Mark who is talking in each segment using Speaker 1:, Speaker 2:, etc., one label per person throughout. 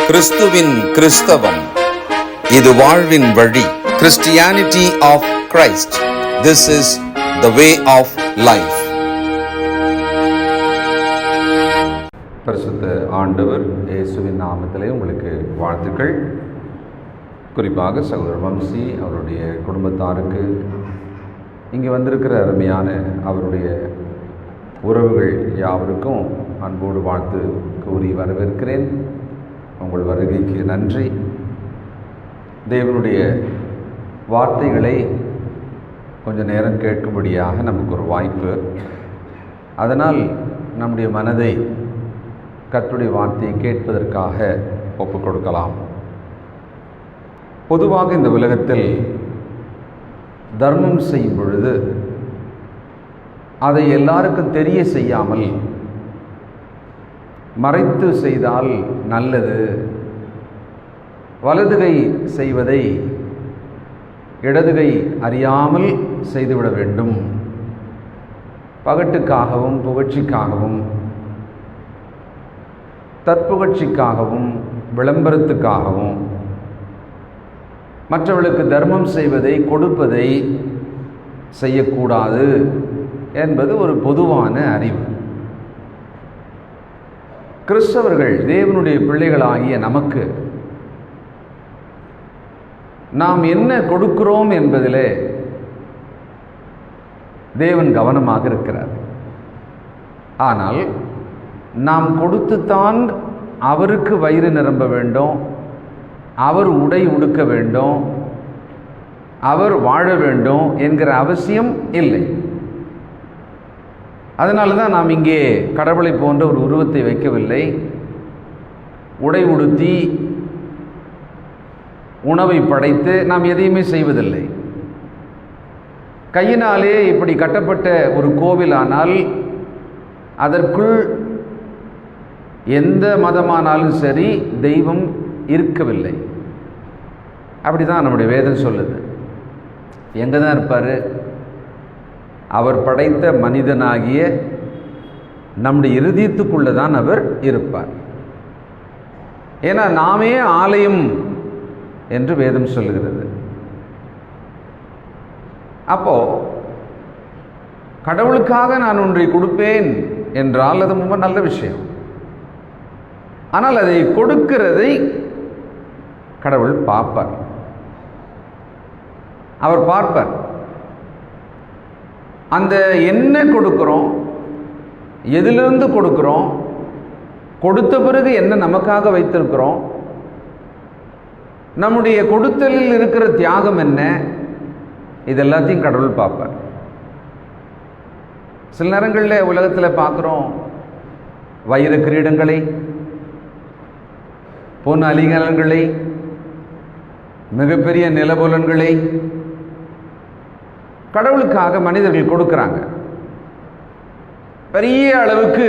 Speaker 1: கிறிஸ்துவின் கிறிஸ்தவம், இது வாழ்வின் வழி. Christianity of Christ. This is the way of life.
Speaker 2: பரிசுத்த ஆண்டவர் இயேசுவின் நாமத்திலே உங்களுக்கு வாழ்த்துக்கள். குறிப்பாக சகோதரர் வம்சி அவருடைய குடும்பத்தாருக்கு, இங்கே வந்திருக்கிற அருமையான அவருடைய உறவுகள் யாவருக்கும் அன்போடு வாழ்த்து கூறி வரவேற்கிறேன். உங்கள் வருகைக்கு நன்றி. தேவனுடைய வார்த்தைகளை கொஞ்ச நேரம் கேட்கும்படியாக நமக்கு ஒரு வாய்ப்பு. அதனால் நம்முடைய மனதை கர்த்தருடைய வார்த்தையை கேட்பதற்காக ஒப்புக் கொடுக்கலாம். பொதுவாக இந்த உலகத்தில் தர்மம் செய்யும் பொழுது அதை எல்லாருக்கும் தெரிய செய்யாமல் மறைத்து செய்தால் நல்லது, வலதுகை செய்வதை இடதுகை அறியாமல் செய்துவிட வேண்டும், பகட்டுக்காகவும் புகழ்ச்சிக்காகவும் தற்புகழ்ச்சிக்காகவும் விளம்பரத்துக்காகவும் மற்றவர்களுக்கு தர்மம் செய்வதை கொடுப்பதை செய்யக்கூடாது என்பது ஒரு பொதுவான அறிவு. கிறிஸ்தவர்கள், தேவனுடைய பிள்ளைகளாகிய நமக்கு நாம் என்ன கொடுக்கிறோம் என்பதிலே தேவன் கவனமாக இருக்கிறார். ஆனால் நாம் கொடுத்துத்தான் அவருக்கு வயிறு நிரம்ப வேண்டும், அவர் உடை உடுக்க வேண்டும், அவர் வாழ வேண்டும் என்கிற அவசியம் இல்லை. அதனால தான் நாம் இங்கே கடவுளை போன்ற ஒரு உருவத்தை வைக்கவில்லை, உடை உடுத்தி உணவை படைத்து நாம் எதையுமே செய்வதில்லை. கையினாலே இப்படி கட்டப்பட்ட ஒரு கோவிலானால் அதற்குள் எந்த மதமானாலும் சரி தெய்வம் இருக்கவில்லை. அப்படி தான் நம்முடைய வேதம் சொல்லுது. எங்கே தான் இருப்பார்? அவர் படைத்த மனிதனாகிய நம்முடைய இருதயத்துக்குள்ளே தான் அவர் இருப்பார். ஏன்னா நாமே ஆலயம் என்று வேதம் சொல்லுகிறது. அப்போ கடவுளுக்காக நான் ஒன்றை கொடுப்பேன் என்றால் அது ரொம்ப நல்ல விஷயம். ஆனால் அதை கொடுக்கிறதை கடவுள் பார்ப்பார், அவர் பார்ப்பார். அந்த என்ன கொடுக்கிறோம், எதிலிருந்து கொடுக்கிறோம், கொடுத்த பிறகு என்ன நமக்காக வைத்திருக்கிறோம், நம்முடைய கொடுத்தலில் இருக்கிற தியாகம் என்ன, இதெல்லாத்தையும் கடவுள் பார்ப்பார். சில நேரங்களில் உலகத்தில் பார்க்குறோம், வைர கிரீடங்களை, பொன் அலிங்கலன்களை, மிகப்பெரிய நிலபுலன்களை கடவுளுக்காக மனிதர்கள் கொடுக்குறாங்க. பெரிய அளவுக்கு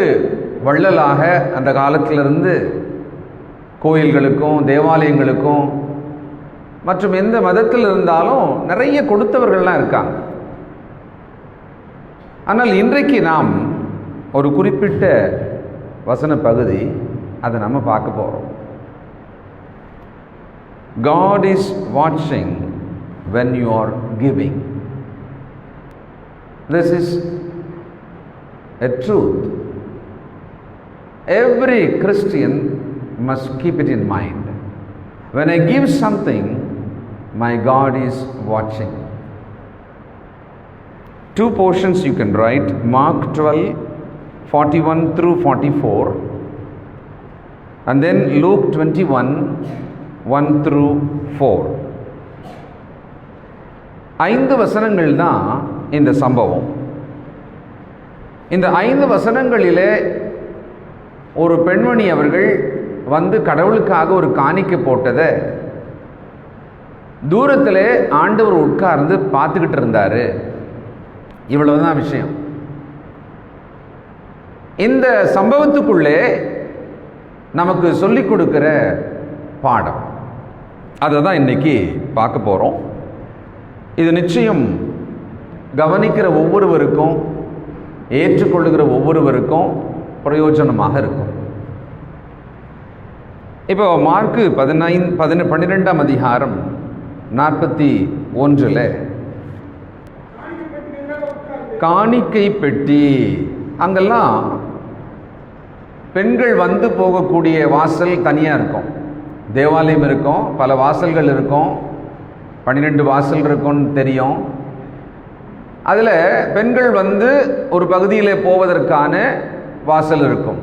Speaker 2: வள்ளலாக அந்த காலத்திலிருந்து கோயில்களுக்கும் தேவாலயங்களுக்கும் மற்றும் எந்த மதத்தில் இருந்தாலும் நிறைய கொடுத்தவர்கள்லாம் இருக்காங்க. ஆனால் இன்றைக்கு நாம் ஒரு குறிப்பிட்ட வசன பகுதி அதை நம்ம பார்க்க போகிறோம். God is watching when you are giving. This is a truth. Every Christian must keep it in mind. When I give something, my God is watching. Two portions you can write: Mark 12:41 through 44, and then Luke 21:1 through 4. 5 வசனங்கள் தான் இந்த சம்பவம். இந்த 5 வசனங்களிலே ஒரு பெண்மணி அவர்கள் வந்து கடவுளுக்காக ஒரு காணிக்கை போட்டதை தூரத்தில் ஆண்டவர் உட்கார்ந்து பார்த்துக்கிட்டு இருந்தார். இவ்வளவுதான் விஷயம். இந்த சம்பவத்துக்குள்ளே நமக்கு சொல்லிக் கொடுக்கிற பாடம், அதை தான் இன்னைக்கு பார்க்க போகிறோம். இது நிச்சயம் கவனிக்கிற ஒவ்வொருவருக்கும், ஏற்றுக்கொள்ளுகிற ஒவ்வொருவருக்கும் பிரயோஜனமாக இருக்கும். இப்போ மார்க்கு 12ஆம் அதிகாரம் 41 காணிக்கை பெட்டி. அங்கெல்லாம் பெண்கள் வந்து போகக்கூடிய வாசல் தனியாக இருக்கும். தேவாலயம் இருக்கும், பல வாசல்கள் இருக்கும், 12 வாசல் இருக்கும்னு தெரியும். அதில் பெண்கள் வந்து ஒரு பகுதியில் போவதற்கான வாசல் இருக்கும்.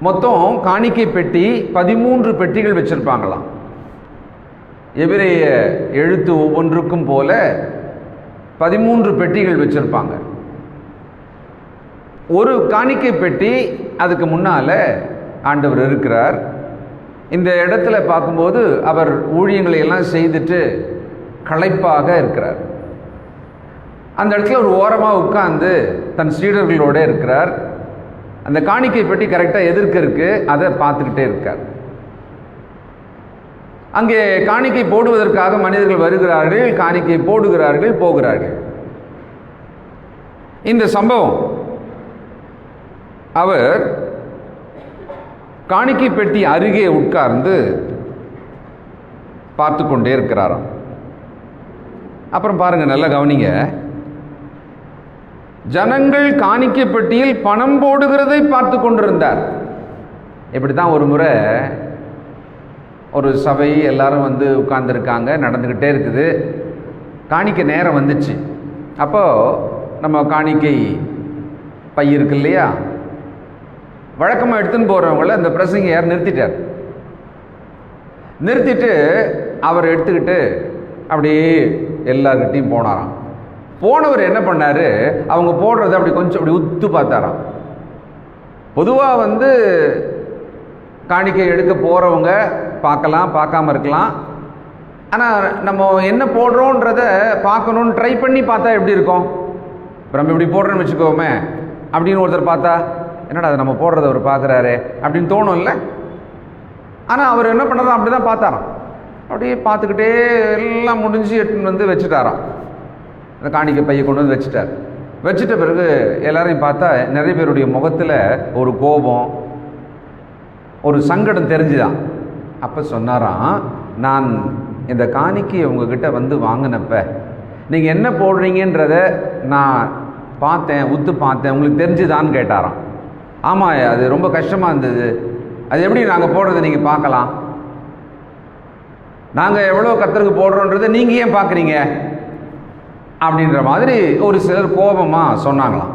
Speaker 2: மொத்தம் காணிக்கை பெட்டி 13 பெட்டிகள் வச்சிருப்பாங்களாம். எபிரேய எழுத்து ஒவ்வொன்றுக்கும் போல 13 பெட்டிகள் வச்சிருப்பாங்க. ஒரு காணிக்கை பெட்டி அதுக்கு முன்னால ஆண்டவர் இருக்கிறார். இந்த இடத்துல பார்க்கும்போது அவர் ஊழியங்களை எல்லாம் செய்துட்டு களைப்பாக இருக்கிறார். அந்த இடத்துல ஒரு ஓரமாக உட்கார்ந்து தன் சீடர்களோட இருக்கிறார். அந்த காணிக்கை பெட்டி கரெக்டாக எதிர்க்க இருக்கு, அதை பார்த்துக்கிட்டே இருக்கார். அங்கே காணிக்கை போடுவதற்காக மனிதர்கள் வருகிறார்கள், காணிக்கை போடுகிறார்கள், போகிறார்கள். இந்த சம்பவம் அவர் காணிக்கை பெட்டி அருகே உட்கார்ந்து பார்த்து கொண்டே இருக்கிறாராம். அப்புறம் பாருங்க, நல்லா கவனிங்க. ஜனங்கள் காணிக்கை பெட்டியில் பணம் போடுகிறதை பார்த்து கொண்டிருந்தார். இப்படி தான் ஒரு முறை ஒரு சபை எல்லாரும் வந்து உட்கார்ந்துருக்காங்க, நடந்துக்கிட்டே இருக்குது. காணிக்கை நேரம் வந்துச்சு. அப்போது நம்ம காணிக்கை பை இருக்கு இல்லையா, வழக்கமாக எடுத்துன்னு போகிறவங்கள அந்த பிரசங்கர் நிறுத்திட்டார். நிறுத்திட்டு அவர் எடுத்துக்கிட்டு அப்படியே எல்லார்கிட்டையும் போனாராம். போனவர் என்ன பண்ணார், அவங்க போடுறத அப்படி கொஞ்சம் அப்படி உத்து பார்த்தாராம். பொதுவாக வந்து காணிக்கை எடுக்க போகிறவங்க பார்க்கலாம், பார்க்காம இருக்கலாம். ஆனால் நம்ம என்ன போடுறோன்றத பார்க்கணுன்னு ட்ரை பண்ணி பார்த்தா எப்படி இருக்கும்? இப்போ நம்ம இப்படி போடுறோன்னு வச்சுக்கோமே, அப்படின்னு ஒருத்தர் பார்த்தா என்னடா அதை நம்ம போடுறத அவர் பார்க்குறாரு அப்படின்னு தோணும் இல்லை? ஆனால் அவர் என்ன பண்ணதான் அப்படி தான் பார்த்தாராம். அப்படியே பார்த்துக்கிட்டே எல்லாம் முடிஞ்சு எடுத்துன்னு வந்து வச்சுட்டாராம். அந்த காணிக்கை பையை கொண்டு வந்து வச்சுட்டார். வச்சுட்ட பிறகு எல்லாரையும் பார்த்தா நிறைய பேருடைய முகத்தில் ஒரு கோபம், ஒரு சங்கடம் தெரிஞ்சுதான். அப்போ சொன்னாராம், நான் இந்த காணிக்கையை உங்ககிட்ட வந்து வாங்கினப்ப நீங்கள் என்ன போடுறீங்கன்றத நான் பார்த்தேன், உத்து பார்த்தேன், உங்களுக்கு தெரிஞ்சுதான்னு கேட்டாராம். ஆமாம், அது ரொம்ப கஷ்டமாக இருந்தது. அது எப்படி நாங்கள் போடுறதை நீங்கள் பார்க்கலாம்? நாங்கள் எவ்வளோ கர்த்தருக்கு போடுறோன்றதை நீங்கள் ஏன் பார்க்குறீங்க அப்படின்ற மாதிரி ஒரு சிலர் கோபமாக சொன்னாங்களாம்.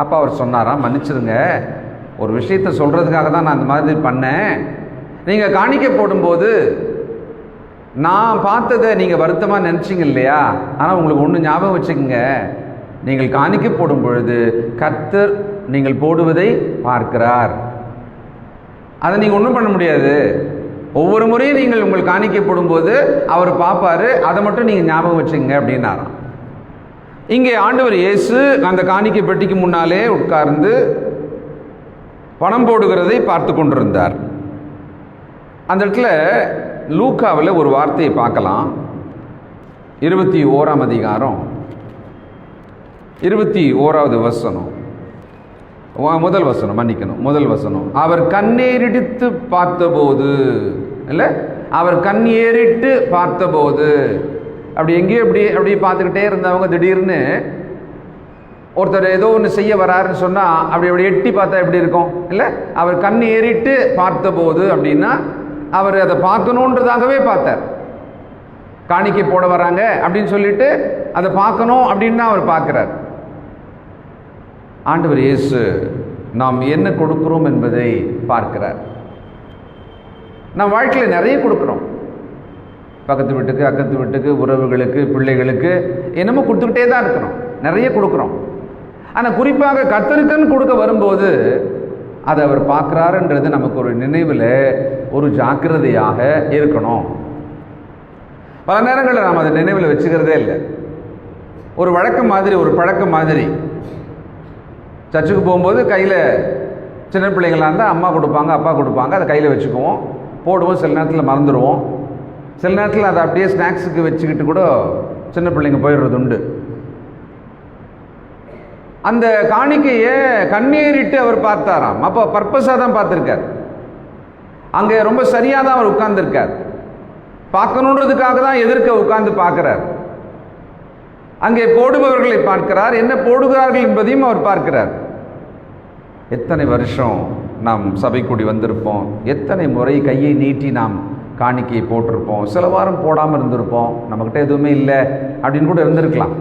Speaker 2: அப்போ அவர் சொன்னாராம், மன்னிச்சிருங்க, ஒரு விஷயத்தை சொல்கிறதுக்காக தான் நான் அந்த மாதிரி பண்ணேன். நீங்கள் காணிக்கை போடும்போது நான் பார்த்ததை நீங்கள் வருத்தமாக நினச்சிங்க இல்லையா? ஆனால் உங்களுக்கு ஒன்று ஞாபகம் வச்சுக்கோங்க, நீங்கள் காணிக்கை போடும் பொழுது கர்த்தர் நீங்கள் போடுவதை பார்க்கிறார். அதை நீங்கள் ஒன்றும் பண்ண முடியாது. ஒவ்வொரு முறையும் நீங்கள் உங்கள் காணிக்கை போடும்போது அவர் பார்ப்பாரு, அதை மட்டும் நீங்கள் ஞாபகம் வச்சுங்க அப்படின்னாராம். இங்கே ஆண்டவர் இயேசு அந்த காணிக்கை பெட்டிக்கு முன்னாலே உட்கார்ந்து பணம் போடுகிறதை பார்த்து கொண்டிருந்தார். அந்த இடத்துல லூக்காவில் ஒரு வார்த்தையை பார்க்கலாம். 21ஆம் அதிகாரம் 21வது வசனம், முதல் வசனம், மன்னிக்கணும், முதல் வசனம். அவர் கண்ணேறிடித்து பார்த்தபோது, இல்லை, அவர் கண் ஏறிட்டு பார்த்தபோது, அப்படி எங்கேயோ அப்படி பார்த்துக்கிட்டே இருந்தவங்க திடீர்னு ஒருத்தர் ஏதோ ஒன்று செய்ய வராருன்னு சொன்னால் அப்படி எட்டி பார்த்தா எப்படி இருக்கும்? இல்லை, அவர் கண் ஏறிட்டு பார்த்தபோது அப்படின்னா அவர் அதை பார்க்கணுன்றதாகவே பார்த்தார். காணிக்கை போட வராங்க அப்படின்னு சொல்லிட்டு அதை பார்க்கணும் அப்படின்னு தான் அவர் பார்க்குறார். ஆண்டவர் இயேசு நாம் என்ன கொடுக்கிறோம் என்பதை பார்க்கிறார். நாம் வாழ்க்கையில் நிறைய கொடுக்குறோம். பக்கத்து வீட்டுக்கு, அக்கத்து வீட்டுக்கு, உறவுகளுக்கு, பிள்ளைகளுக்கு என்னமோ கொடுத்துக்கிட்டே தான் இருக்கிறோம், நிறைய கொடுக்குறோம். ஆனால் குறிப்பாக கர்த்தருக்குன்னு கொடுக்க வரும்போது அதை அவர் பார்க்குறாருன்றது நமக்கு ஒரு நினைவில் ஒரு ஜாக்கிரதையாக இருக்கணும். பல நேரங்களில் நாம் அதை நினைவில் வச்சுக்கிறதே இல்லை. ஒரு வழக்கம் மாதிரி, ஒரு பழக்கம் மாதிரி. சர்ச்சுக்கு போகும்போது கையில் சின்ன பிள்ளைங்களாக இருந்தால் அம்மா கொடுப்பாங்க, அப்பா கொடுப்பாங்க, அதை கையில் வச்சுக்குவோம், போடுவோம். சில நேரத்தில் மறந்துடுவோம். சில நேரத்தில் அதை அப்படியே ஸ்நாக்ஸுக்கு வச்சுக்கிட்டு கூட சின்ன பிள்ளைங்க போயிடுறது உண்டு. அந்த காணிக்கையை கண்ணீரிட்டு அவர் பார்த்தாராம். அப்போ பர்பஸாக தான் பார்த்துருக்கார். அங்கே ரொம்ப சரியாக தான் அவர் உட்கார்ந்துருக்கார். பார்க்கணுன்றதுக்காக தான் எதிர்க்க உட்கார்ந்து பார்க்கிறார். அங்கே போடுபவர்களை பார்க்கிறார், என்ன போடுகிறார்கள் என்பதையும் அவர் பார்க்கிறார். எத்தனை வருஷம் நாம் சபை கூடி வந்திருப்போம், எத்தனை முறை கையை நீட்டி நாம் காணிக்கையை போட்டிருப்போம், சில வாரம் போடாமல் இருந்திருப்போம், நம்மக்கிட்ட எதுவுமே இல்லை அப்படின்னு கூட இருந்திருக்கலாம்.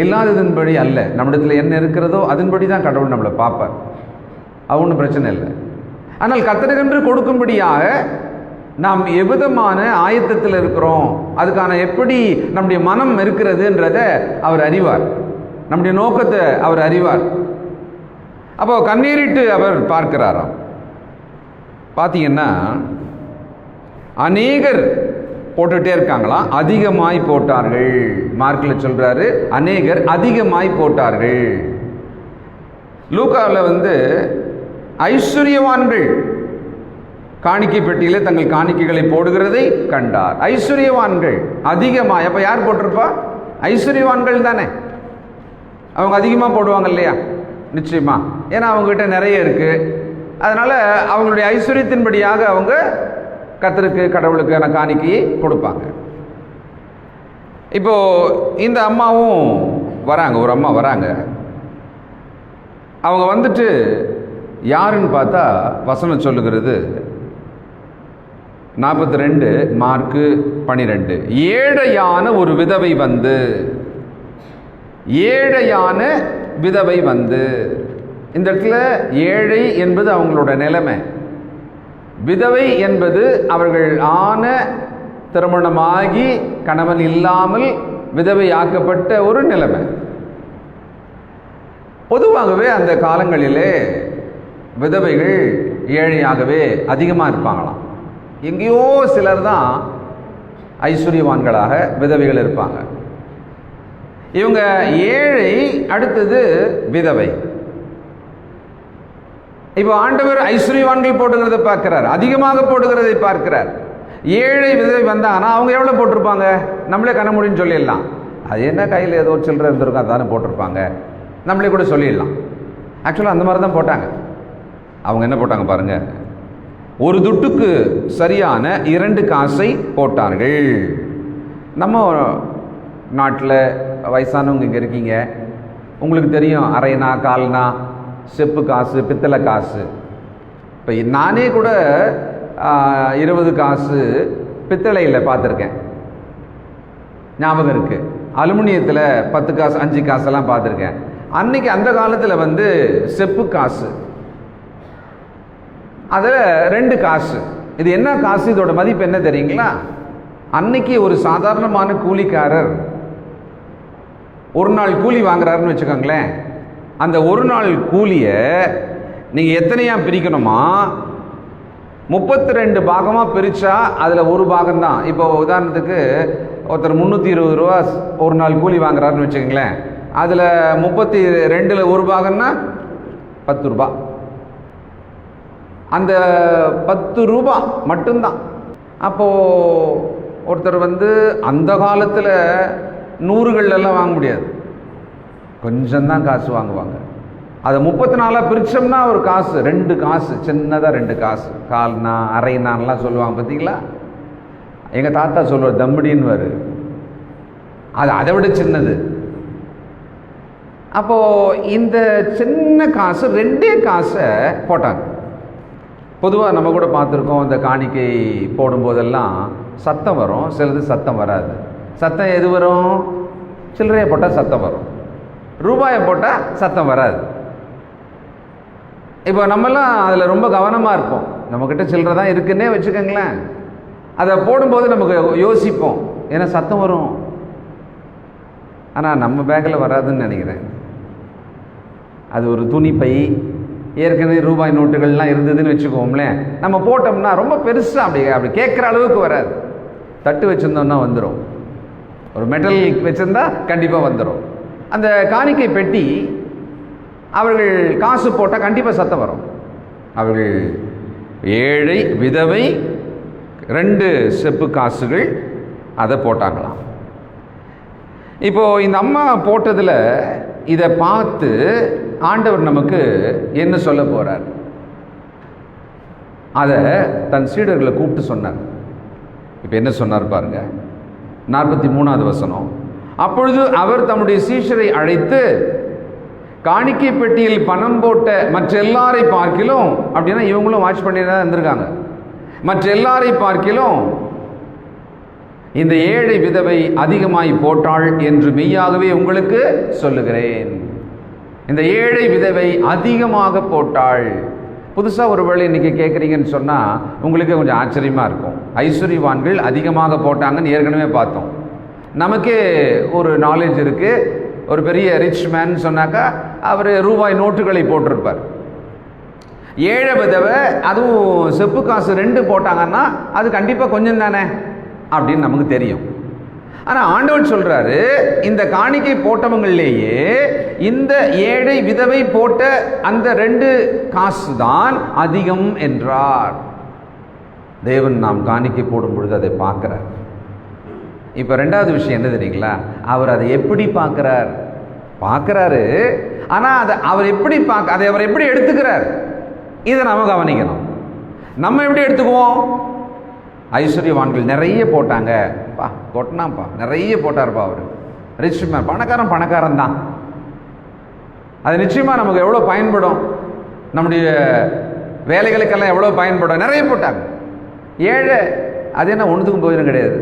Speaker 2: இல்லாததன்படி அல்ல, நம்மிடத்தில் என்ன இருக்கிறதோ அதன்படி தான் கடவுள் நம்மளை பார்ப்பார். அது ஒன்றும் பிரச்சனை இல்லை. ஆனால் கர்த்தருக்கென்று கொடுக்கும்படியாக நாம் எவ்விதமான ஆயத்தத்தில் இருக்கிறோம், அதுக்கான எப்படி நம்முடைய மனம் இருக்கிறதுன்றதை அவர் அறிவார், நம்முடைய நோக்கத்தை அவர் அறிவார். அப்போ கண்ணீரிட்டு அவர் பார்க்கிறாராம். பார்த்தீங்கன்னா அநேகர் போட்டுகிட்டே இருக்காங்களாம். அதிகமாய் போட்டார்கள். மார்க்கில் சொல்றாரு, அநேகர் அதிகமாய் போட்டார்கள். லூக்காவில் ஐஸ்வர்யவான்கள் காணிக்கை பெட்டியிலே தங்கள் காணிக்கைகளை போடுகிறதை கண்டார். ஐஸ்வர்யவான்கள் அதிகமாய். அப்போ யார் போட்டிருப்பா? ஐஸ்வர்யவான்கள் தானே. அவங்க அதிகமாக போடுவாங்க இல்லையா? நிச்சயமா. ஏன்னா அவங்ககிட்ட நிறைய இருக்கு. அதனால அவங்களுடைய ஐஸ்வர்யத்தின்படியாக அவங்க கர்த்தருக்கு கடவுளுக்கான காணிக்கையை கொடுப்பாங்க. இப்போ இந்த அம்மாவும் வராங்க, ஒரு அம்மா வராங்க. அவங்க யாருன்னு பார்த்தா வசனம் சொல்லுகிறது 42 மார்க்கு 12, ஏழையான ஒரு விதவை ஏழையான விதவை இந்த இடத்துல ஏழை என்பது அவங்களோட நிலைமை, விதவை என்பது அவர்கள் ஆன திருமணமாகி கணவன் இல்லாமல் விதவை ஆக்கப்பட்ட ஒரு நிலைமை. பொதுவாகவே அந்த காலங்களிலே விதவைகள் ஏழையாகவே அதிகமாக இருப்பாங்களாம். எங்கேயோ சிலர் தான் ஐஸ்வர்யவான்களாக விதவைகள் இருப்பாங்க. இவங்க ஏழை, அடுத்தது விதவை. இப்போ ஆண்டவர் ஐஸ்வர்யவான்கள் போடுகிறதை பார்க்கிறார், அதிகமாக போடுகிறதை பார்க்கிறார். ஏழை விதவை வந்தாங்கன்னா அவங்க எவ்வளோ போட்டிருப்பாங்க? நம்மளே கண்ண முடியும்னு சொல்லிடலாம். அது என்ன கையில் ஏதோ சில்லறை இருந்திருக்கும், அதானே போட்டிருப்பாங்க, நம்மளே கூட சொல்லிடலாம். ஆக்சுவலாக அந்த மாதிரி தான் போட்டாங்க. அவங்க என்ன போட்டாங்க பாருங்க, ஒரு துட்டுக்கு சரியான 2 காசை போட்டார்கள். நம்ம நாட்டில் வயசானவங்க இங்கே இருக்கீங்க, உங்களுக்கு தெரியும் அரைனா கால்னா செப்பு காசு, பித்தளை காசு. இப்போ நானே கூட 20 காசு பித்தளையில் பார்த்துருக்கேன், ஞாபகம் இருக்குது. அலுமினியத்தில் 10 காசு 5 காசெல்லாம் பார்த்துருக்கேன். அன்னைக்கு அந்த காலத்தில் செப்பு காசு, அதில் 2 காசு. இது என்ன காசு, இதோட மதிப்பு என்ன தெரியுங்களா? அன்னைக்கு ஒரு சாதாரணமான கூலிக்காரர் ஒரு நாள் கூலி வாங்குறாருன்னு வச்சுக்கோங்களேன். அந்த ஒரு நாள் கூலியை நீங்கள் எத்தனையா பிரிக்கணுமா? 32 பாகமாக பிரித்தா அதில் ஒரு பாகம்தான். இப்போ உதாரணத்துக்கு ஒருத்தர் 320 ரூபா ஒரு நாள் கூலி வாங்குறாருன்னு வச்சுக்கோங்களேன். அதில் 32ல் ஒரு பாகம்னா 10 ரூபா. அந்த 10 ரூபா மட்டும்தான். அப்போது ஒருத்தர் அந்த காலத்தில் 100கள்லாம் வாங்க முடியாது, கொஞ்சம்தான் காசு வாங்குவாங்க. அதை 34 பிரிச்சோம்னா ஒரு காசு, 2 காசு, சின்னதாக 2 காசு, கால்னா அரைனான்லாம் சொல்லுவாங்க பார்த்தீங்களா? எங்கள் தாத்தா சொல்லுவார் தம்படின்னு, அது அதை விட சின்னது. அப்போது இந்த சின்ன காசு 2 காசை போட்டாங்க. பொதுவாக நம்ம கூட பார்த்துருக்கோம், இந்த காணிக்கை போடும்போதெல்லாம் சத்தம் வரும், சிலது சத்தம் வராது. சத்தம் எது வரும்? சில்லறையை போட்டால் சத்தம் வரும், ரூபாயை போட்டால் சத்தம் வராது. இப்போ நம்மெல்லாம் அதில் ரொம்ப கவனமாக இருப்போம். நம்மக்கிட்ட சில்லறை தான் இருக்குன்னே வச்சுக்கோங்களேன். அதை போடும்போது நமக்கு யோசிப்போம், ஏன்னா சத்தம் வரும். ஆனால் நம்ம பேக்கில் வராதுன்னு நினைக்கிறேன். அது ஒரு துணி பை, ஏற்கனவே ரூபாய் நோட்டுகள்லாம் இருந்ததுன்னு வச்சுக்கோங்களேன். நம்ம போட்டோம்னா ரொம்ப பெருசாக அப்படி கேட்குற அளவுக்கு வராது. தட்டு வச்சுருந்தோம்னா வந்துடும், ஒரு மெட்டல் வச்சுருந்தா கண்டிப்பாக வந்துடும். அந்த காணிக்கை பெட்டி அவர்கள் காசு போட்டால் கண்டிப்பாக சத்தம் வரும். அவர்கள் ஏழை விதவை 2 செப்பு காசுகள் அதை போட்டாங்களாம். இப்போது இந்த அம்மா போட்டதில் இதை பார்த்து ஆண்டவர் நமக்கு என்ன சொல்ல போறார்? அதை தன் சீடர்களை கூப்பிட்டு சொன்னார். இப்போ என்ன சொன்னார் பாருங்க, 43வது வசனம். அப்பொழுது அவர் தம்முடைய சீஷரை அழைத்து, காணிக்கை பெட்டியில் பணம் போட்ட மற்ற எல்லாரை பார்க்கிலும், அப்படின்னா இவங்களும் வாட்ச் பண்ணி தான் இருந்திருக்காங்க, மற்ற எல்லாரை பார்க்கிலும் இந்த ஏழை விதவை அதிகமாய் போட்டாள் என்று மெய்யாகவே உங்களுக்கு சொல்லுகிறேன். இந்த ஏழை விதவை அதிகமாக போட்டாள். புதுசாக ஒரு வேளை இன்றைக்கி கேட்குறீங்கன்னு சொன்னால் உங்களுக்கு கொஞ்சம் ஆச்சரியமாக இருக்கும். ஐஸ்வர்யவான்கள் அதிகமாக போட்டாங்கன்னு ஏற்கனவே பார்த்தோம். நமக்கே ஒரு நாலேஜ் இருக்குது. ஒரு பெரிய ரிச் மேன் சொன்னாக்கா அவர் ரூபாய் நோட்டுகளை போட்டிருப்பார். ஏழை விதவை அதுவும் செப்பு காசு 2 போட்டாங்கன்னா அது கண்டிப்பாக கொஞ்சம் தானே அப்படின்னு நமக்கு தெரியும். ஆனால் ஆண்டவர் சொல்றாரு, இந்த காணிக்கை போட்டவங்களிலேயே இந்த ஏழை விதவை போட்ட அந்த 2 காசு தான் அதிகம் என்றார். தேவன் நாம் காணிக்கை போடும் பொழுது அதை பார்க்கிறார். இப்போ 2வது விஷயம் என்ன தெரியுங்களா? அவர் அதை எப்படி பார்க்கிறாரு. ஆனால் அதை அவர் எப்படி அதை அவர் எப்படி எடுத்துக்கிறார், இதை நம்ம கவனிக்கணும். நம்ம எப்படி எடுத்துக்குவோம்? ஐஸ்வர்யவான்கள் நிறைய போட்டாங்க, கொட்டினாப்பா, நிறைய போட்டார்ப்பா, அவர் ரிச் மேன், பணக்காரன் தான். அது நிச்சயமாக நமக்கு எவ்வளோ பயன்படும், நம்முடைய வேலைகளுக்கெல்லாம் எவ்வளோ பயன்படும். நிறைய போட்டாங்க. ஏழை அது என்ன ஒன்றுத்துக்கும் போயிடும் கிடையாது.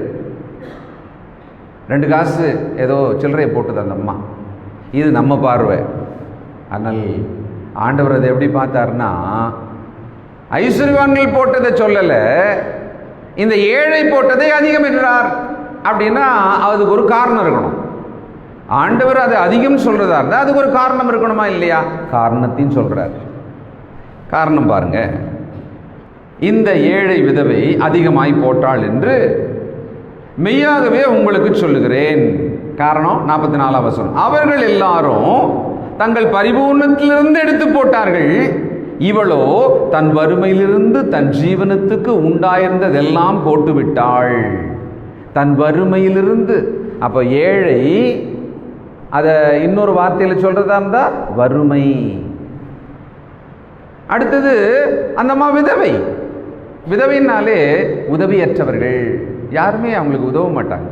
Speaker 2: 2 காசு ஏதோ சில்லறையை போட்டுது அந்த அம்மா. இது நம்ம பார்வை. ஆனால் ஆண்டவர் அதை எப்படி பார்த்தாருன்னா, ஐஸ்வர்யவான்கள் போட்டதை சொல்லலை, இந்த ஏழை போட்டதை அதிகம் என்றார். அப்படின்னா அதுக்கு ஒரு காரணம் இருக்கணும். ஆண்டவர் அது அதிகம் சொல்றதா இருந்தால் அதுக்கு ஒரு காரணம் இருக்கணுமா இல்லையா? காரணத்தையும் சொல்றார். காரணம் பாருங்க, இந்த ஏழை விதவை அதிகமாய் போட்டாள் என்று மெய்யாகவே உங்களுக்கு சொல்லுகிறேன். காரணம் 44ஆம் வசனம். அவர்கள் எல்லாரும் தங்கள் பரிபூர்ணத்திலிருந்து எடுத்து போட்டார்கள், இவளோ தன் வறுமையிலிருந்து தன் ஜீவனத்துக்கு உண்டாயிருந்ததெல்லாம் போட்டுவிட்டாள். தன் வறுமையிலிருந்து. அப்ப ஏழை அத இன்னொரு வார்த்தையில சொல்றதா இருந்தா வறுமை. அடுத்தது அந்த அம்மா விதவை. விதவைனாலே உதவியற்றவர்கள். யாருமே அவங்களுக்கு உதவ மாட்டாங்க,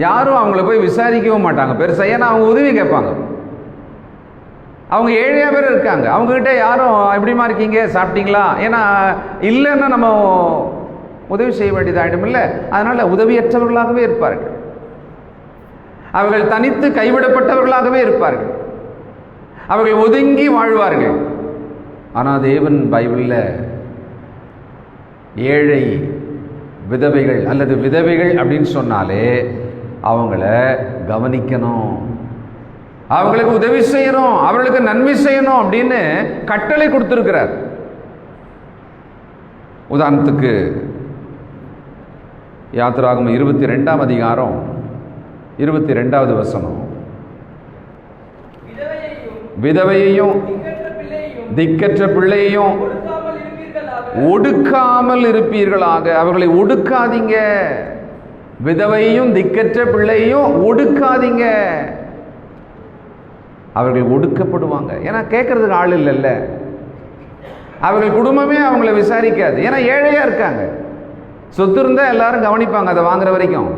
Speaker 2: யாரும் அவங்கள போய் விசாரிக்கவும் மாட்டாங்க பெருசா. ஏன்னா அவங்க உதவி கேட்பாங்க. அவங்க ஏழையா பேர் இருக்காங்க, அவங்ககிட்ட யாரும் எப்படிமா இருக்கீங்க, சாப்பிட்டீங்களா, ஏன்னா இல்லைன்னா நம்ம உதவி செய்ய வேண்டியதாயிடும் இல்லை. அதனால உதவியற்றவர்களாகவே இருப்பார்கள். அவர்கள் தனித்து கைவிடப்பட்டவர்களாகவே இருப்பார்கள். அவர்கள் ஒதுங்கி வாழ்வார்கள். ஆனால் தேவன் பைபிளில் ஏழை விதவைகள் அல்லது விதவைகள் அப்படின்னு சொன்னாலே அவங்கள கவனிக்கணும், அவங்களுக்கு உதவி செய்யணும், அவர்களுக்கு நன்மை செய்யணும் அப்படின்னு கட்டளை கொடுத்திருக்கிறார். உதாரணத்துக்கு யாத்திராகமம் 22ஆம் அதிகாரம் 22வது வசனம். விதவையையும் திக்கற்ற பிள்ளையையும் ஒடுக்காமல் இருப்பீர்களாக. அவர்களை ஒடுக்காதீங்க. விதவையும் திக்கற்ற பிள்ளையும் ஒடுக்காதீங்க. அவர்கள் ஒடுக்கப்படுவாங்க. ஏன்னா கேட்கறதுக்கு ஆள் இல்லைல்ல. அவர்கள் குடும்பமே அவங்கள விசாரிக்காது. ஏன்னா ஏழையா இருக்காங்க. சொத்து இருந்தா எல்லாரும் கவனிப்பாங்க அதை வாங்குற வரைக்கும்.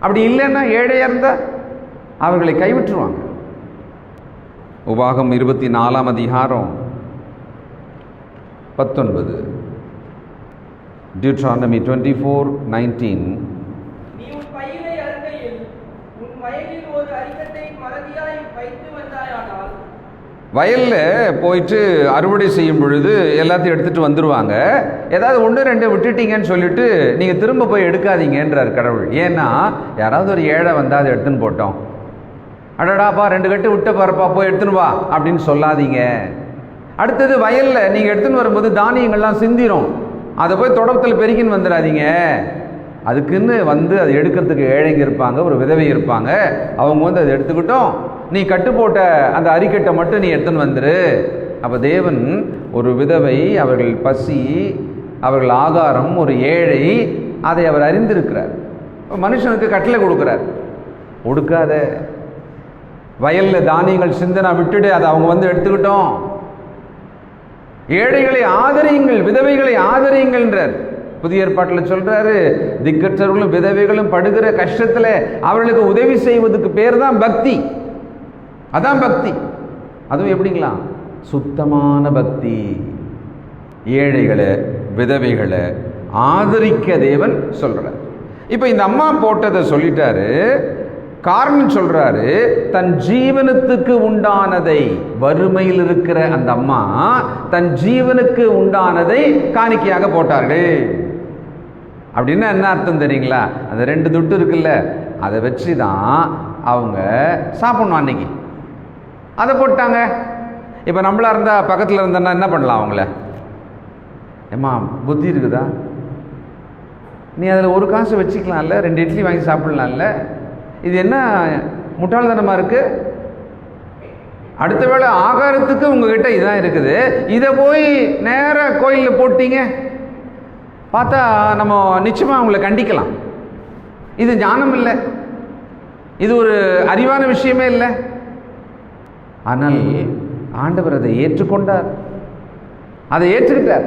Speaker 2: அப்படி இல்லைன்னா ஏழையா இருந்தா அவர்களை கைவிட்டுருவாங்க. உபாகம் 24ஆம் அதிகாரம் 19. Deuteronomy 24:19. வயல்ல போயிட்டு அறுவடை செய்யும் பொழுது எல்லாத்தையும் எடுத்துட்டு வந்துருவாங்க. ஏதாவது 1-2 விட்டுட்டீங்கன்னு சொல்லிட்டு நீங்க திரும்ப போய் எடுக்காதீங்கன்றார் கடவுள். ஏன்னா யாராவது ஒரு ஏழை வந்தா அதை எடுத்துன்னு போட்டோம், அடடாப்பா 2 கட்டு விட்ட பாருப்பா போய் எடுத்துன்னு வா அப்படின்னு சொல்லாதீங்க. அடுத்தது வயல்ல நீங்க எடுத்துன்னு வரும்போது தானியங்கள்லாம் சிந்திரும், அதை போய் தொடப்பத்தில் பெருக்கின்னு வந்துடாதீங்க. அதுக்குன்னு வந்து அதை எடுக்கிறதுக்கு ஏழைங்க இருப்பாங்க, ஒரு விதவை இருப்பாங்க. அவங்க வந்து அதை எடுத்துக்கிட்டோம், நீ கட்டு போட்ட அந்த அரிக்கட்டை மட்டும் நீ எடுத்துன்னு வந்துரு. அப்போ தேவன் ஒரு விதவை, அவர்கள் பசி, அவர்கள் ஆகாரம், ஒரு ஏழை, அதை அவர் அறிந்திருக்கிறார். மனுஷனுக்கு கட்டளை கொடுக்கிறார், ஒடுக்காத. வயல்ல தானியங்கள் சிந்தனை விட்டுட்டு அதை அவங்க வந்து எடுத்துக்கிட்டோம். ஏழைகளை ஆதரியுங்கள், விதவைகளை ஆதரியுங்கள்ன்றார். புதிய ஏற்பாட்டில் சொல்றாரு, திக்கற்றவர்களும் விதவைகளும் படுகிற கஷ்டத்துல அவர்களுக்கு உதவி செய்வதற்கு பேர் தான் பக்தி. அதான் பக்தி. அதுவும் எப்படிங்களா? சுத்தமான பக்தி. ஏழைகளை விதவைகளை ஆதரிக்க தேவன் சொல்றார். இப்ப இந்த அம்மா போட்டதை சொல்லிட்டாரு, காரணம் சொல்றாரு, தன் ஜீவனத்துக்கு உண்டானதை, வறுமையில் இருக்கிற அந்த அம்மா தன் ஜீவனுக்கு உண்டானதை காணிக்கையாக போட்டார்கள். அப்படின்னா என்ன அர்த்தம் தெரியுங்களா? அந்த 2 துட்டு இருக்குல்ல, அதை வச்சு தான் அவங்க சாப்பிடணும். அன்னைக்கு அதை போட்டாங்க. இப்போ நம்மளா இருந்தா பக்கத்தில் இருந்தோன்னா என்ன பண்ணலாம்? அவங்கள, ஏம்மா புத்தி இருக்குதா, நீ அதில் 1 காசு வச்சுக்கலாம்ல, 2 இட்லி வாங்கி சாப்பிடலாம்ல, இது என்ன முட்டாள்தனமாக இருக்கு? அடுத்த வேளை ஆகாரத்துக்கு உங்ககிட்ட இதுதான் இருக்குது, இதை போய் நேராக கோயிலில் போட்டீங்க, பார்த்தா நம்ம நிச்சயமாக அவங்கள கண்டிக்கலாம். இது ஞானம் இல்லை, இது ஒரு அறிவான விஷயமே இல்லை. ஆனால் ஆண்டவர் அதை ஏற்றுக்கொண்டார், அதை ஏற்றுக்கிட்டார்,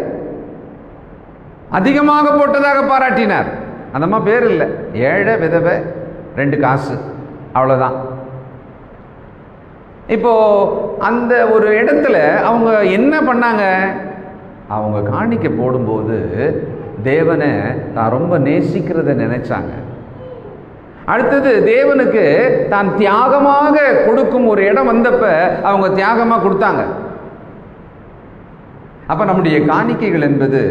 Speaker 2: அதிகமாக போட்டதாக பாராட்டினார். அந்த அம்மா பேர் இல்லை, ஏழை விதவை 2 காசு, அவ்வளோதான். இப்போ அந்த ஒரு இடத்துல அவங்க என்ன பண்ணாங்க? அவங்க காணிக்கை போடும்போது தேவனை தான் ரொம்ப நேசிக்கிறத நினைச்சாங்க. அடுத்தது தேவனுக்கு தான் தியாகமாக கொடுக்கும் ஒரு இடம் வந்தப்ப அவங்க தியாகமாக கொடுத்தாங்க. அப்ப நம்முடைய காணிக்கைகள் என்பது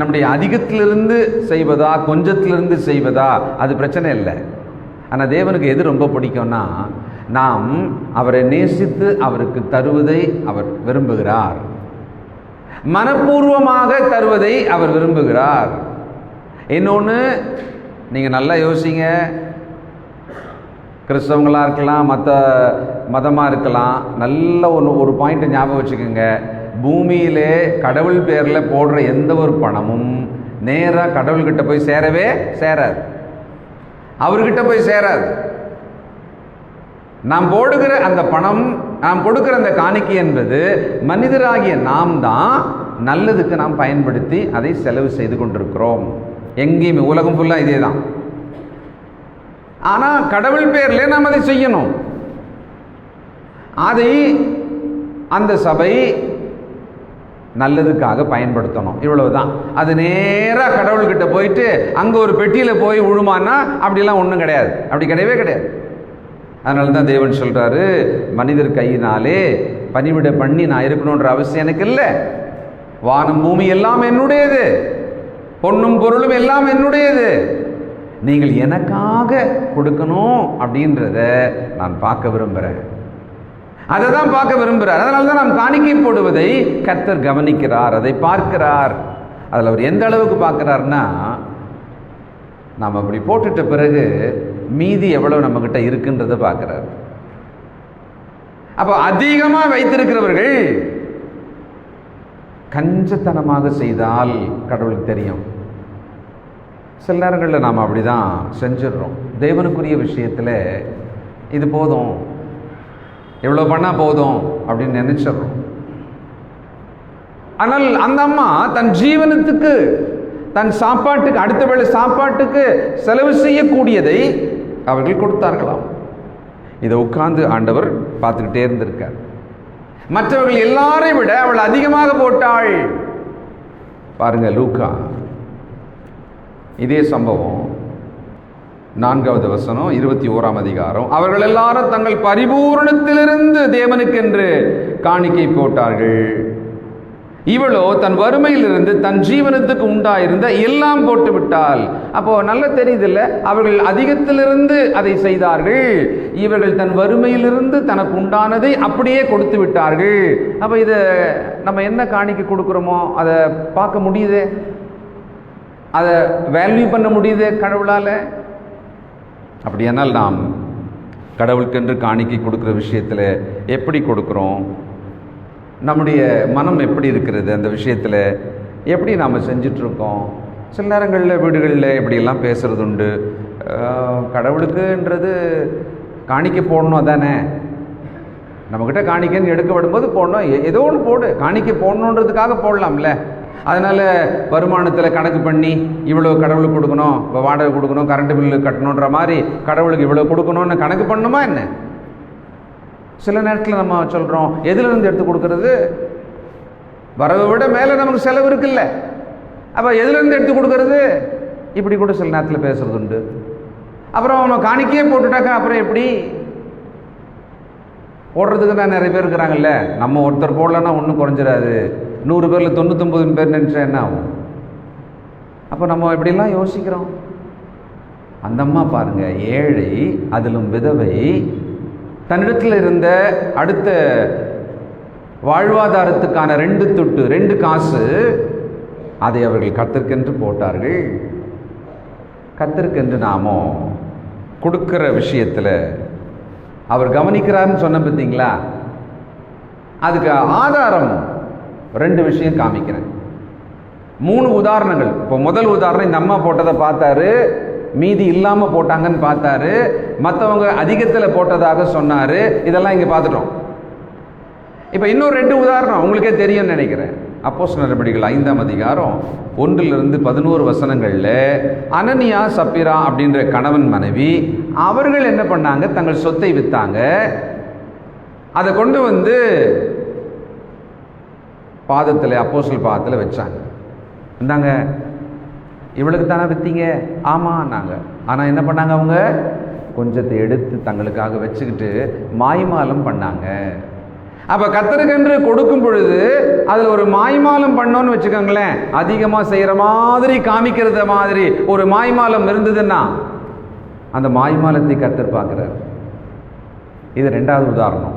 Speaker 2: நம்முடைய அதிகத்திலிருந்து செய்வதா கொஞ்சத்திலிருந்து செய்வதா அது பிரச்சனை இல்லை. ஆனால் தேவனுக்கு எது ரொம்ப பிடிக்கும்னா, நாம் அவரை நேசித்து அவருக்கு தருவதை அவர் விரும்புகிறார், மனப்பூர்வமாக தருவதை அவர் விரும்புகிறார். இன்னொன்று, நீங்கள் நல்லா யோசிங்க, கிறிஸ்தவங்களாக இருக்கலாம், மற்ற மதமாக இருக்கலாம், நல்ல ஒரு பாயிண்ட்டை ஞாபகம் வச்சுக்கோங்க. பூமியிலே கடவுள் பேரில் போடுற எந்த ஒரு பணமும் நேராக கடவுள்கிட்ட போய் சேரவே சேராது, அவர்கிட்ட போய் சேராது. நாம் போடுகிற அந்த பணம், நாம் கொடுக்கிற அந்த காணிக்கை என்பது மனிதராகிய நாம் தான் நல்லதுக்கு நாம் பயன்படுத்தி அதை செலவு செய்து கொண்டிருக்கிறோம். எங்கேயுமே உலகம் ஃபுல்லாக இதே தான். ஆனால் கடவுள் பேரில் நாம் அதை செய்யணும். அதை அந்த சபை நல்லதுக்காக பயன்படுத்தணும், இவ்வளவுதான். அது நேராக கடவுள்கிட்ட போயிட்டு அங்கே ஒரு பெட்டியில் போய் விழுமானா அப்படிலாம் ஒன்றும் கிடையாது, அப்படி கிடையவே கிடையாது. அதனால தான் தேவன் சொல்றாரு, மனிதர் கையினாலே பணிவிட பண்ணி நான் இருக்கணுன்ற அவசியம் எனக்கு இல்லை. வானம் பூமி எல்லாம் என்னுடையது, பொன்னும் பொருளும் எல்லாம் என்னுடையது, நீங்கள் எனக்காக கொடுக்கணும் அப்படின்றத நான் பார்க்க விரும்புகிறேன், அதை தான் பார்க்க விரும்புகிறார். அதனால தான் நாம் காணிக்கை போடுவதை கர்த்தர் கவனிக்கிறார், அதை பார்க்கிறார். அதில் அவர் எந்த அளவுக்கு பார்க்கிறார்னா, நாம் அப்படி போட்டுட்ட பிறகு மீதி எவ்வளவு நம்மகிட்ட இருக்குன்றதை பார்க்கிறார். அப்போ அதிகமாக வைத்திருக்கிறவர்கள் கஞ்சத்தனமாக செய்தால் கடவுளுக்கு தெரியும். சில நேரங்களில் நாம் அப்படிதான் செஞ்சிடறோம். தேவனுக்குரிய விஷயத்தில் இது போதும், எவ்வளோ பண்ணால் போதும் அப்படின்னு நினைச்சிடறோம். ஆனால் அந்த அம்மா தன் ஜீவனத்துக்கு, தன் சாப்பாட்டுக்கு, அடுத்த வேளை சாப்பாட்டுக்கு செலவு செய்யக்கூடியதை அவர்கள் கொடுத்தார்களாம். இதை உட்கார்ந்து ஆண்டவர் பார்த்துக்கிட்டே இருந்திருக்கார். மற்றவர்கள் எல்லாரையும் விட அவள் அதிகமாக போட்டாள். பாருங்க, லூக்கா இதே சம்பவம் 4வது வசனம் 21ஆம் அதிகாரம். அவர்கள் எல்லாரும் தங்கள் பரிபூரணத்திலிருந்து தேவனுக்கென்று காணிக்கை போட்டார்கள். இவளோ தன் வறுமையிலிருந்து தன் ஜீவனத்துக்கு உண்டாயிருந்த எல்லாம் போட்டு விட்டாள். அப்போ நல்லா தெரியுதில்ல, அவர்கள் அதிகத்திலிருந்து அதை செய்தார்கள், இவர்கள் தன் வறுமையிலிருந்து தனக்கு உண்டானதை அப்படியே கொடுத்து விட்டார்கள். அப்போ இதை நம்ம என்ன காணிக்கை கொடுக்குறோமோ அதை பார்க்க முடியுது, அதை வேல்யூ பண்ண முடியுது கடவுளால். அப்படியானால் நாம் கடவுளுக்கென்று காணிக்கை கொடுக்குற விஷயத்தில் எப்படி கொடுக்குறோம், நம்முடைய மனம் எப்படி இருக்கிறது, அந்த விஷயத்தில் எப்படி நாம் செஞ்சிட்ருக்கோம். சில நேரங்களில் வீடுகளில் இப்படியெல்லாம் பேசுகிறது உண்டு. கடவுளுக்குன்றது காணிக்கை போடணும் தானே, நம்மக்கிட்ட காணிக்கைன்னு எடுக்கப்படும் போது போடணும். ஏதோ ஒன்று போடு, காணிக்கை போடணுன்றதுக்காக போடலாம்ல. அதனால் வருமானத்தில் கணக்கு பண்ணி இவ்வளோ கடவுளுக்கு கொடுக்கணும், இப்போ வாடகை கொடுக்கணும், கரண்ட் பில்லு கட்டணுன்ற மாதிரி கடவுளுக்கு இவ்வளோ கொடுக்கணும்னு கணக்கு பண்ணணுமா என்ன? சில நேரத்தில் நம்ம சொல்கிறோம், எதுலேருந்து எடுத்து கொடுக்கறது? வரவை விட மேலே நமக்கு செலவு இருக்குல்ல, அப்போ எதுலேருந்து எடுத்து கொடுக்கறது? இப்படி கூட சில நேரத்தில் பேசுறது உண்டு. அப்புறம் அவனை காணிக்கையே போட்டுட்டாக்கா அப்புறம் எப்படி போடுறதுக்கு தான் நிறைய பேர் இருக்கிறாங்கல்ல. நம்ம ஒருத்தர் போடலன்னா ஒன்றும் குறைஞ்சிடாது, 100 பேரில் 99 பேர் நினச்சா என்ன ஆகும்? அப்போ நம்ம இப்படிலாம் யோசிக்கிறோம். அந்த அம்மா பாருங்க, ஏழை அதிலும் விதவை, தன்னிடத்தில் இருந்த அடுத்த வாழ்வாதாரத்துக்கான 2 துட்டு 2 காசு அதை அவர்கள் கர்த்தருக்கென்று போட்டார்கள். கர்த்தருக்கென்று நாமோ கொடுக்கிற விஷயத்தில் அவர் கவனிக்கிறார்னு சொன்ன பார்த்தீங்களா? அதுக்கு ஆதாரம் 2 விஷயம் காமிக்கிறேன். 3 உதாரணங்கள். இப்போ முதல் உதாரணம், இந்த அம்மா போட்டதை பார்த்தாரு, மீதி இல்லாமல் போட்டாங்கன்னு பார்த்தாரு, மற்றவங்க அதிகத்தில் போட்டதாக சொன்னார். இதெல்லாம் இங்கே பார்த்துட்டோம். இப்போ இன்னொரு 2 உதாரணம் உங்களுக்கே தெரியும்னு நினைக்கிறேன். அப்போஸ்தலர் நடபடிகள் 5ஆம் அதிகாரம் 1-11 வசனங்களில் அனனியா சப்பீரா அப்படின்ற கணவன் மனைவி அவர்கள் என்ன பண்ணாங்க? தங்கள் சொத்தை விற்றாங்க. அதை கொண்டு வந்து பாதத்தில், அப்போஸ்தலர் பாதத்தில் வச்சாங்க. இந்தாங்க, இவளுக்கு தானே விற்றீங்க? ஆமாம் நாங்கள். ஆனால் என்ன பண்ணாங்க? அவங்க கொஞ்சத்தை எடுத்து தங்களுக்காக வச்சுக்கிட்டு மாய்மாலம் பண்ணாங்க. அப்போ கர்த்தருக்கென்று கொடுக்கும் பொழுது அதில் ஒரு மாய்மாலம் பண்ணோன்னு வச்சுக்கோங்களேன், அதிகமாக செய்கிற மாதிரி காமிக்கிறத மாதிரி ஒரு மாய்மாலம் இருந்ததுன்னா அந்த மாய்மாலத்தை கர்த்தர் பார்க்குறார். இது 2வது உதாரணம்.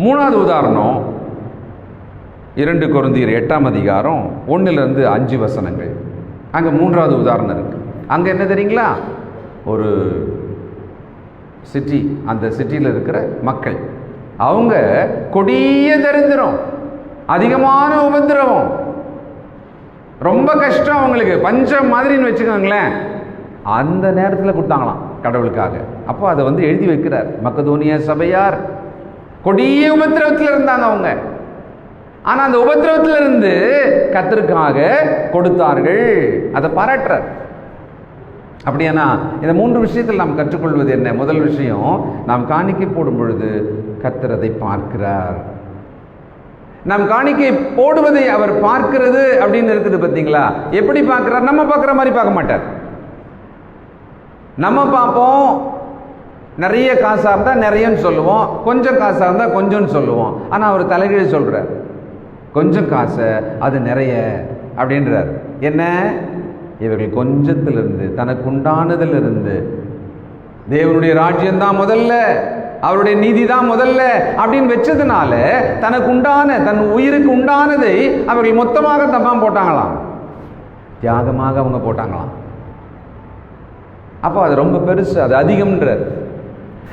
Speaker 2: 3வது உதாரணம் 2 கொரிந்தியர் 8ஆம் அதிகாரம் 1-5 வசனங்கள். அங்கே 3வது உதாரணம் இருக்குது. அங்கே என்ன தெரியுங்களா? ஒரு சிட்டி, அந்த சிட்டியில் இருக்கிற மக்கள், அவங்க கொடிய தரித்திரம், அதிகமான உபத்திரவம், ரொம்ப கஷ்டம், அவங்களுக்கு பஞ்சம் மாதிரின்னு வச்சுக்கோங்களேன். அந்த நேரத்தில் கொடுத்தாங்களாம் கடவுளுக்காக. அப்போ அதை வந்து எழுதி வைக்கிறார். மக்கதோனியா சபையார் கொடிய உபத்திரவத்தில் இருந்தாங்க அவங்க. ஆனால் அந்த உபத்திரவத்திலிருந்து கர்த்தருக்காக கொடுத்தார்கள். அதை பாராட்டுறார். அப்படியானா இந்த 3 விஷயத்தில் நாம் கற்றுக்கொள்வது என்ன? முதல் விஷயம், நாம் காணிக்கை போடும் பொழுது கர்த்தர் அதை பார்க்கிறார். நாம் காணிக்கை போடுவதை அவர் பார்க்கிறது அப்படின்னு இருக்குது பார்த்தீங்களா? எப்படி பார்க்கிறார்? நம்ம பார்க்குற மாதிரி பார்க்க மாட்டார். நம்ம பார்ப்போம், நிறைய காசாக இருந்தால் நிறையன்னு சொல்லுவோம், கொஞ்சம் காசாக இருந்தால் கொஞ்சம்னு சொல்லுவோம். ஆனால் அவர் தலைகீழ் சொல்கிறார், கொஞ்சம் காசை அது நிறைய அப்படின்றார். என்ன? இவர்கள் கொஞ்சத்திலிருந்து, தனக்கு உண்டானதிலிருந்து, தேவனுடைய ராஜ்யம்தான் முதல்ல, அவருடைய நீதி தான் முதல்ல அப்படின்னு வச்சதுனால தனக்கு உண்டான, தன் உயிருக்கு உண்டானதை அவர்கள் மொத்தமாக தப்பாம போட்டாங்களாம், தியாகமாக அவங்க போட்டாங்களாம். அப்போ அது ரொம்ப பெருசு, அது அதிகம்ன்றார்.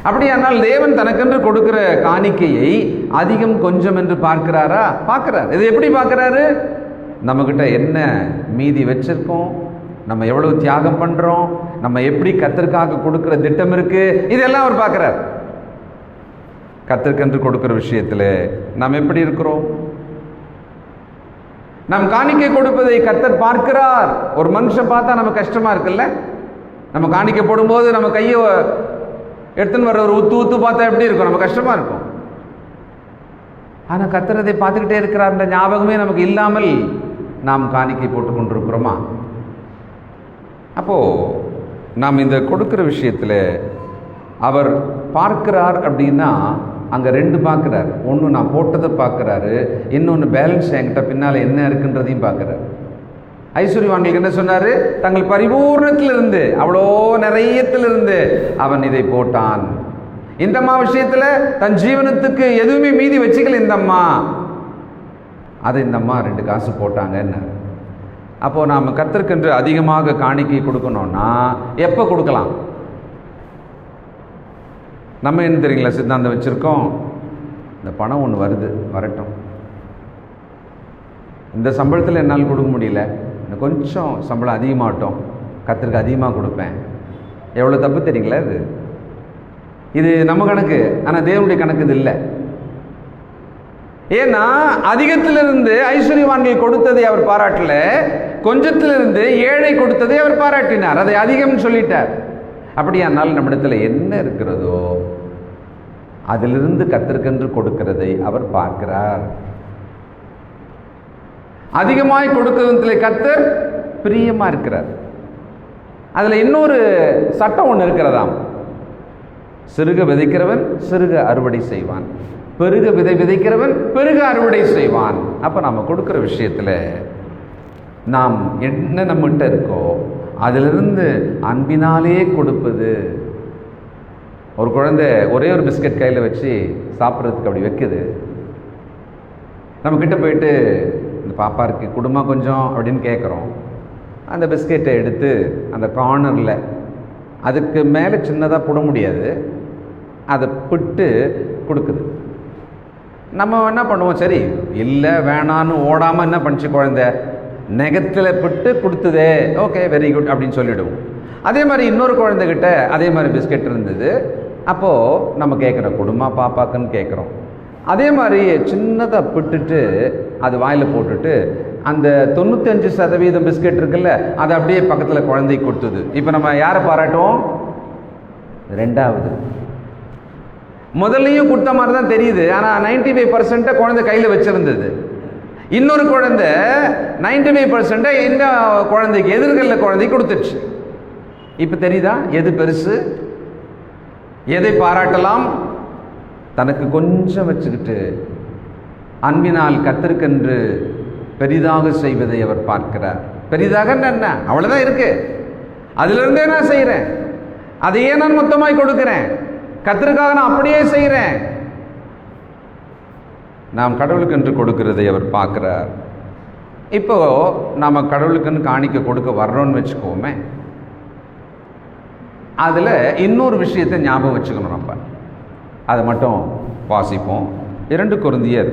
Speaker 2: அப்படியானால் தேவன் தனக்கென்று கொடுக்கிற காணிக்கையை அதிகம் கொஞ்சம் என்று பார்க்கிறாரா? பார்க்கிறார். இது எப்படி பார்க்கிறாரு? நம்மக்கிட்ட என்ன மீதி வச்சிருக்கோம், நம்ம எவ்வளவு தியாகம் பண்றோம், நம்ம எப்படி கர்த்தருக்காக கொடுக்கிற திட்டம் இருக்கு, இதெல்லாம் அவர் பார்க்கிறார். கர்த்தருக்கென்று கொடுக்கிற விஷயத்தில் நாம் எப்படி இருக்கிறோம்? நம் காணிக்கை கொடுப்பதை கர்த்தர் பார்க்கிறார். ஒரு மனுஷன் பார்த்தா நம்ம கஷ்டமா இருக்குல்ல, நம்ம காணிக்கை போடும்போது நம்ம கையை எடுத்துன்னு வர ஒரு ஊத்து பார்த்தா எப்படி இருக்கும்? நம்ம கஷ்டமா இருக்கும். ஆனால் கர்த்தர் அதை பார்த்துக்கிட்டே இருக்கிறார்ன்ற ஞாபகமே நமக்கு இல்லாமல் நாம் காணிக்கை போட்டு கொண்டிருக்கிறோமா? அப்போ நாம் இந்த கொடுக்கிற விஷயத்தில் அவர் பார்க்கிறார் அப்படின்னா அங்கே 2 பார்க்குறார். ஒன்று நான் போட்டதை பார்க்குறாரு, இன்னொன்று பேலன்ஸ் என்கிட்ட பின்னால் என்ன இருக்குன்றதையும் பார்க்குறாரு. ஐஸ்வர்யவான்களுக்கு என்ன சொன்னார்? தங்கள் பரிபூர்ணத்திலிருந்து, அவ்வளோ நிறையத்திலிருந்து அவன் இதை போட்டான். இந்த அம்மா விஷயத்தில் தன் ஜீவனத்துக்கு எதுவுமே மீதி வச்சுக்கல இந்த அம்மா, அதை இந்த அம்மா 2 காசு போட்டாங்கன்னு. அப்போது நாம் கர்த்தருக்கென்று அதிகமாக காணிக்கை கொடுக்கணும்னா எப்போ கொடுக்கலாம்? நம்ம என்ன தெரியுங்களா சித்தாந்தம் வச்சுருக்கோம், இந்த பணம் ஒன்று வருது, வரட்டும், இந்த சம்பளத்தில் என்னால் கொடுக்க முடியல, இன்னும் கொஞ்சம் சம்பளம் அதிகமாகட்டும், கர்த்தருக்கு அதிகமாக கொடுப்பேன். எவ்வளோ தப்பு தெரியுங்களா இது? இது நம்ம கணக்கு, ஆனால் தேவனுடைய கணக்கு இது இல்லை. ஏன்னா அதிகத்திலிருந்து ஐஸ்வர்யவான்கள் கொடுத்ததை அவர் பாராட்டல, கொஞ்சத்திலிருந்து ஏழை கொடுத்ததை அவர் பாராட்டினார். அதை அதிகம் சொல்லிட்டார். அப்படியானால் நம்மிடத்தில் என்ன இருக்கிறதோ அதிலிருந்து கர்த்தருக்கென்று கொடுக்கிறதை அவர் பார்க்கிறார். அதிகமாய் கொடுக்கிறதில் கர்த்தர் பிரியமா இருக்கிறார். அதுல இன்னொரு சட்டம் ஒன்று இருக்கிறதாம். சிறுக விதைக்கிறவன் சிறுக அறுவடை செய்வான், பெருக விதைக்கிறவன் பெருக அறுவடை செய்வான். அப்ப நாம கொடுக்கிற விஷயத்துல நாம் என்ன நம்மகிட்ட இருக்கோ அதிலிருந்து அன்பினாலே கொடுப்பது. ஒரு குழந்தை ஒரே ஒரு பிஸ்கட் கையில் வச்சு சாப்பிட்றதுக்கு அப்படி வைக்குது. நம்ம கிட்ட போயிட்டு இந்த பாப்பா இருக்கு குடும்பமா கொஞ்சம் அப்படின்னு கேட்குறோம். அந்த பிஸ்கெட்டை எடுத்து அந்த கார்னரில் அதுக்கு மேலே சின்னதாக போட முடியாது, அதை பிட்டு கொடுக்குது. நம்ம என்ன பண்ணுவோம், சரி இல்லை வேணான்னு ஓடாமல் என்ன பண்ணிச்சு குழந்தை, நெகத்தில் பிட்டு கொடுத்ததே, ஓகே வெரி குட் அப்படின்னு சொல்லிவிடுவோம். அதே மாதிரி இன்னொரு குழந்தைகிட்ட அதே மாதிரி பிஸ்கெட் இருந்தது. அப்போது நம்ம கேட்குறோம் குடும்பமா பாப்பாக்குன்னு கேட்குறோம். அதே மாதிரி சின்னதாக பிட்டுட்டு அது வாயில் போட்டுட்டு அந்த 95% பிஸ்கெட் இருக்குல்ல அதை அப்படியே பக்கத்தில் குழந்தை கொடுத்தது. இப்போ நம்ம யாரை பாராட்டுவோம்? ரெண்டாவது. முதல்லையும் கொடுத்த மாதிரி தான் தெரியுது, ஆனால் 95% குழந்தை கையில் வச்சிருந்தது. இன்னொரு குழந்தை 95% இந்த குழந்தைக்கு எதிர்கல்ல குழந்தை கொடுத்துருச்சு. இப்போ தெரியுதா எது பெருசு, எதை பாராட்டலாம்? தனக்கு கொஞ்சம் வச்சுக்கிட்டு அன்பினால் கர்த்தருக்கென்று பெரிதாக செய்வதை அவர் பார்க்கிறார். பெரிதாக என்ன, அவ்வளவுதான் இருக்கு, அதுல இருந்தே நான் செய்யறேன், அதையே நான் மொத்தமாய் கொடுக்கிறேன், கர்த்தருக்காக நான் அப்படியே செய்யறேன். நாம் கடவுளுக்கென்று கொடுக்கிறதை அவர் பார்க்கிறார். இப்போ நாம கடவுளுக்குன்னு காணிக்க கொடுக்க வர்றோம்னு வச்சுக்கோமே, அதுல இன்னொரு விஷயத்தை ஞாபகம் வச்சுக்கணும். நம்ம அதை மட்டும் வாசிப்போம். 2 கொரிந்தியர்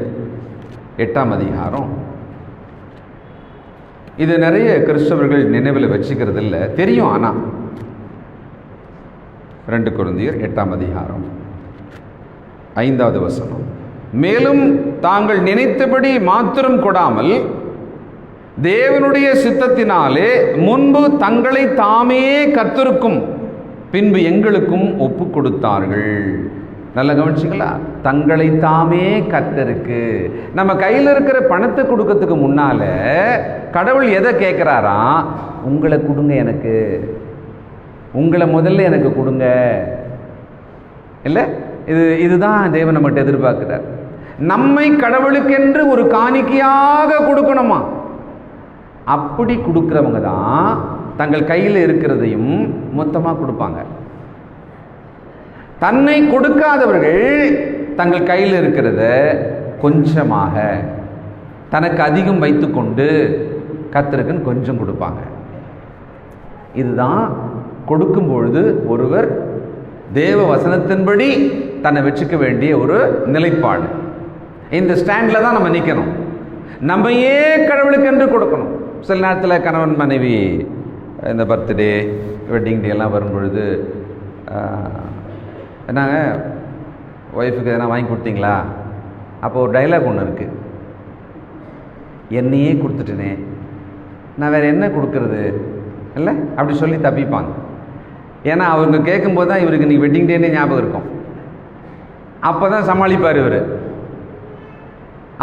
Speaker 2: 8ஆம் அதிகாரம். இது நிறைய கிறிஸ்தவர்கள் நினைவில் வச்சுக்கிறது இல்லை, தெரியும். ஆனால் 2 கொரிந்தியர் 8ஆம் அதிகாரம் 5வது வசனம், மேலும் தாங்கள் நினைத்தபடி மாத்திரம் கொடாமல் தேவனுடைய சித்தத்தினாலே முன்பு தங்களை தாமே கர்த்தருக்கும் பின்பு எங்களுக்கும் ஒப்பு கொடுத்தார்கள். நல்லா கவனிச்சிங்களா? தங்களை தாமே கர்த்தருக்கு. நம்ம கையில் இருக்கிற பணத்தை கொடுக்கறதுக்கு முன்னால கடவுள் எதை கேட்கிறாராம்? உங்களை கொடுங்க, எனக்கு உங்களை முதல்ல எனக்கு கொடுங்க. இல்லை, இதுதான் தேவன் நம்மகிட்ட எதிர்பார்க்கிறார். நம்மை கடவுளுக்கென்று ஒரு காணிக்கையாக கொடுக்கணுமா? அப்படி கொடுக்கிறவங்க தான் தங்கள் கையில் இருக்கிறதையும் மொத்தமாக கொடுப்பாங்க. தன்னை கொடுக்காதவர்கள் தங்கள் கையில் இருக்கிறத கொஞ்சமாக தனக்கு அதிகம் வைத்துக்கொண்டு கர்த்தருக்குன்னு கொஞ்சம் கொடுப்பாங்க. இதுதான் கொடுக்கும் பொழுது ஒருவர் தேவ வசனத்தின்படி தன்னை வச்சுக்க வேண்டிய ஒரு நிலைப்பாடு. இந்த ஸ்டாண்டில் தான் நம்ம நிற்கணும். நம்மையே கடவுளுக்கென்று கொடுக்கணும். சில நேரத்தில் கணவன் மனைவி இந்த பர்த்டே வெட்டிங் டே எல்லாம் வரும் பொழுது என்னங்க ஒய்ஃபுக்கு எதனா வாங்கி கொடுத்தீங்களா? அப்போது ஒரு டைலாக் ஒன்று இருக்குது, என்னையே கொடுத்துட்டேனே நான் வேறு என்ன கொடுக்கறது இல்லை அப்படி சொல்லி தப்பிப்பாங்க. ஏன்னா அவங்க கேட்கும்போது தான் இவருக்கு இன்றைக்கி வெட்டிங் டேனே ஞாபகம் இருக்கும். அப்போ தான் சமாளிப்பார் இவர்.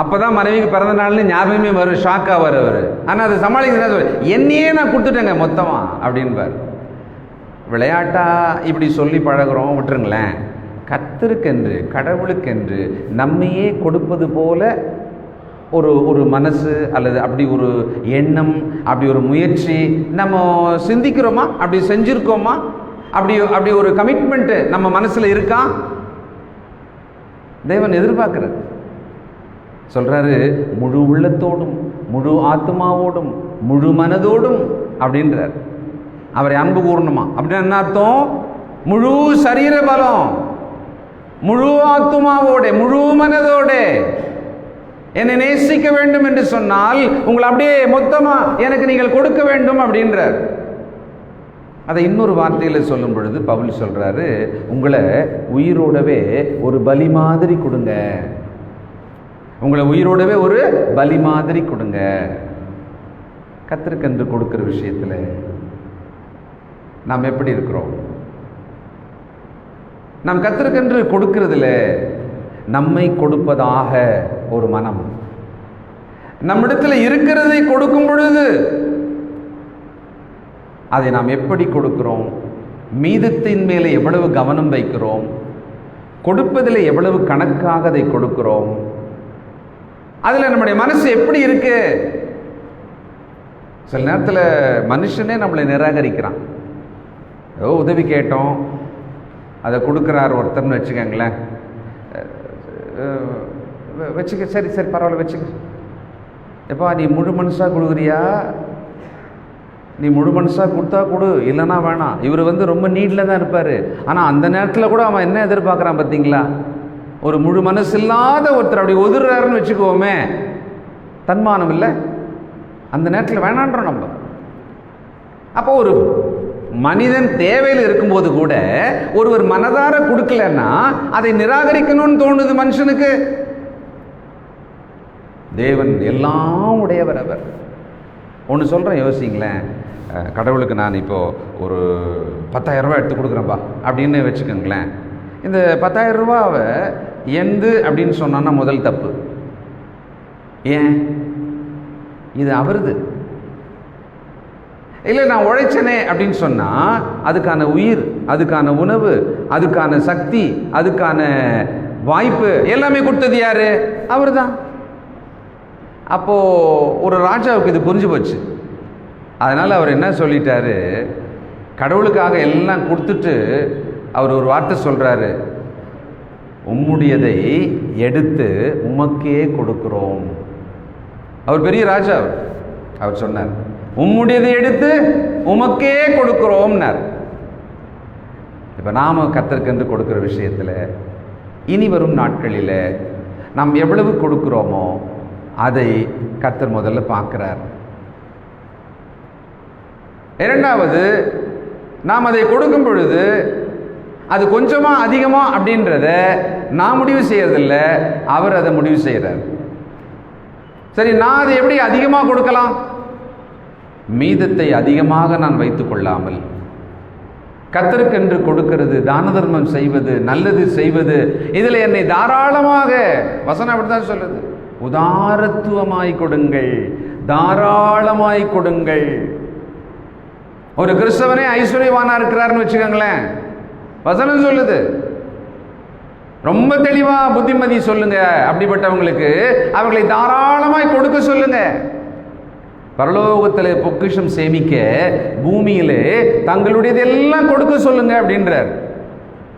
Speaker 2: அப்போ தான் மனைவிக்கு பிறந்த நாள்னு ஞாபகமே வரும், ஷாக்காக வர அவர். ஆனால் அதை சமாளிக்க என்னையே நான் கொடுத்துட்டேங்க மொத்தமாக அப்படின்பார். விளையாட்டா இப்படி சொல்லி பழகிறோம், விட்டுருங்களேன். கர்த்தருக்கென்று கடவுளுக்கென்று நம்மையே கொடுப்பது போல ஒரு மனசு அல்லது அப்படி ஒரு எண்ணம், அப்படி ஒரு முயற்சி நம்ம சிந்திக்கிறோமா? அப்படி செஞ்சுருக்கோமா? அப்படி ஒரு கமிட்மெண்ட்டு நம்ம மனசில் இருக்கா? தேவன் எதிர்பார்க்கிறார். சொல்றாரு, முழு உள்ளத்தோடும் முழு ஆத்மாவோடும் முழு மனதோடும் அப்படின்றார். அவரை அன்பு கூறணுமா? அப்படின்னு என்ன அர்த்தம்? முழு சரீர பலம், முழு ஆத்மாவோட முழு மனதோட என்னை நேசிக்க வேண்டும் என்று சொன்னால் உங்களை அப்படியே மொத்தமா எனக்கு நீங்கள் கொடுக்க வேண்டும் அப்படின்றார். அதை இன்னொரு வார்த்தையில் சொல்லும் பொழுது பவுல் சொல்றாரு, உங்களை உயிரோடவே ஒரு பலி மாதிரி கொடுங்க. உங்களை உயிரோடவே ஒரு பலி மாதிரி கொடுங்க. கர்த்தருக்கென்று கொடுக்கிற விஷயத்தில் நாம் எப்படி இருக்கிறோம்? நாம் கர்த்தருக்கென்று கொடுக்கிறதுல நம்மை கொடுப்பதாக ஒரு மனம், நம்மிடத்தில் இருக்கிறதை கொடுக்கும் பொழுது அதை நாம் எப்படி கொடுக்கிறோம்? மீதத்தின் மேலே எவ்வளவு கவனம் வைக்கிறோம்? கொடுப்பதில் எவ்வளவு கணக்காக அதை கொடுக்கிறோம்? அதில் நம்முடைய மனசு எப்படி இருக்கு? சில நேரத்தில் மனுஷனே நம்மளை நிராகரிக்கிறான். ஏதோ உதவி கேட்டோம், அதை கொடுக்குறாரு ஒருத்தர்னு வச்சுக்கோங்களேன். வச்சுக்க, சரி சரி பரவாயில்ல வச்சுக்க. எப்பா நீ முழு மனுஷாக கொடுக்குறியா? நீ முழு மனுஷாக கொடுத்தா கொடு, இல்லைன்னா வேணாம். இவர் ரொம்ப நீட்டில் தான் இருப்பார். ஆனால் அந்த நேரத்தில் கூட அவன் என்ன எதிர்பார்க்குறான் பார்த்தீங்களா? ஒரு முழு மனசு இல்லாத ஒருத்தர் அப்படி ஒதுறாருன்னு வச்சுக்குவோமே, தன்மானம் இல்லை, அந்த நேரத்தில் வேணான்றோம் நம்ம. அப்போ ஒரு மனிதன் தேவையில் இருக்கும்போது கூட ஒருவர் மனதார கொடுக்கலன்னா அதை நிராகரிக்கணும்னு தோணுது மனுஷனுக்கு. தேவன் எல்லாம் உடையவர். அவர் ஒன்று சொல்கிறேன், யோசிங்களேன். கடவுளுக்கு நான் இப்போது ஒரு 10,000 ரூபா எடுத்து கொடுக்குறேன்ப்பா அப்படின்னு வச்சுக்கோங்களேன். இந்த 10,000 ரூபாவை எந்து அப்படின்னு சொன்னான்னா முதல் தப்பு. ஏன்? இது அவருது. இல்லை நான் உழைச்சனே அப்படின்னு சொன்னால் அதுக்கான உயிர், அதுக்கான உணவு, அதுக்கான சக்தி, அதுக்கான வாய்ப்பு எல்லாமே கொடுத்தது யாரு? அவர் தான். அப்போது ஒரு ராஜாவுக்கு இது புரிஞ்சு போச்சு. அதனால் அவர் என்ன சொல்லிட்டாரு, கடவுளுக்காக எல்லாம் கொடுத்துட்டு அவர் ஒரு வார்த்தை சொல்கிறாரு, உம்முடையதை எடுத்து உமக்கே கொடுக்கிறோம். அவர் பெரிய ராஜா. அவர் சொன்னார், உம்முடையதை எடுத்து உமக்கே கொடுக்கிறோம்னார். இப்போ நாம் கர்த்தருக்கென்று கொடுக்குற விஷயத்தில் இனி வரும் நாட்களில் நாம் எவ்வளவு கொடுக்கிறோமோ அதை கர்த்தர் முதல்ல பார்க்கிறார். இரண்டாவது, நாம் அதை கொடுக்கும் பொழுது அது கொஞ்சமா அதிகமா அப்படின்றத நான் முடிவு செய்யறதில்ல, அவர் அதை முடிவு செய்கிறார். சரி, நான் அதை எப்படி அதிகமாக கொடுக்கலாம்? மீதத்தை அதிகமாக நான் வைத்துக் கொள்ளாமல் கர்த்தருக்கென்று கொடுக்கிறது, தான தர்மம் செய்வது, நல்லது செய்வது, இதில் என்னை தாராளமாக, வசனம் அப்படித்தான் சொல்லுது, உதாரத்துவமாய் கொடுங்கள், தாராளமாய் கொடுங்கள். ஒரு கிறிஸ்தவனே ஐஸ்வர்யவானா இருக்கிறாருன்னு வச்சுக்கோங்களேன், வசனம் சொல்லுது, ரொம்ப தெளிவா புத்திமதி சொல்லுங்க. அப்படிப்பட்டவங்களுக்கு அவர்களை தாராளமாய் கொடுக்க சொல்லுங்க. பரலோகத்தில் பொக்கிஷம் சேமிக்க பூமியிலே தங்களுடையதெல்லாம் கொடுக்க சொல்லுங்க அப்படின்றார்.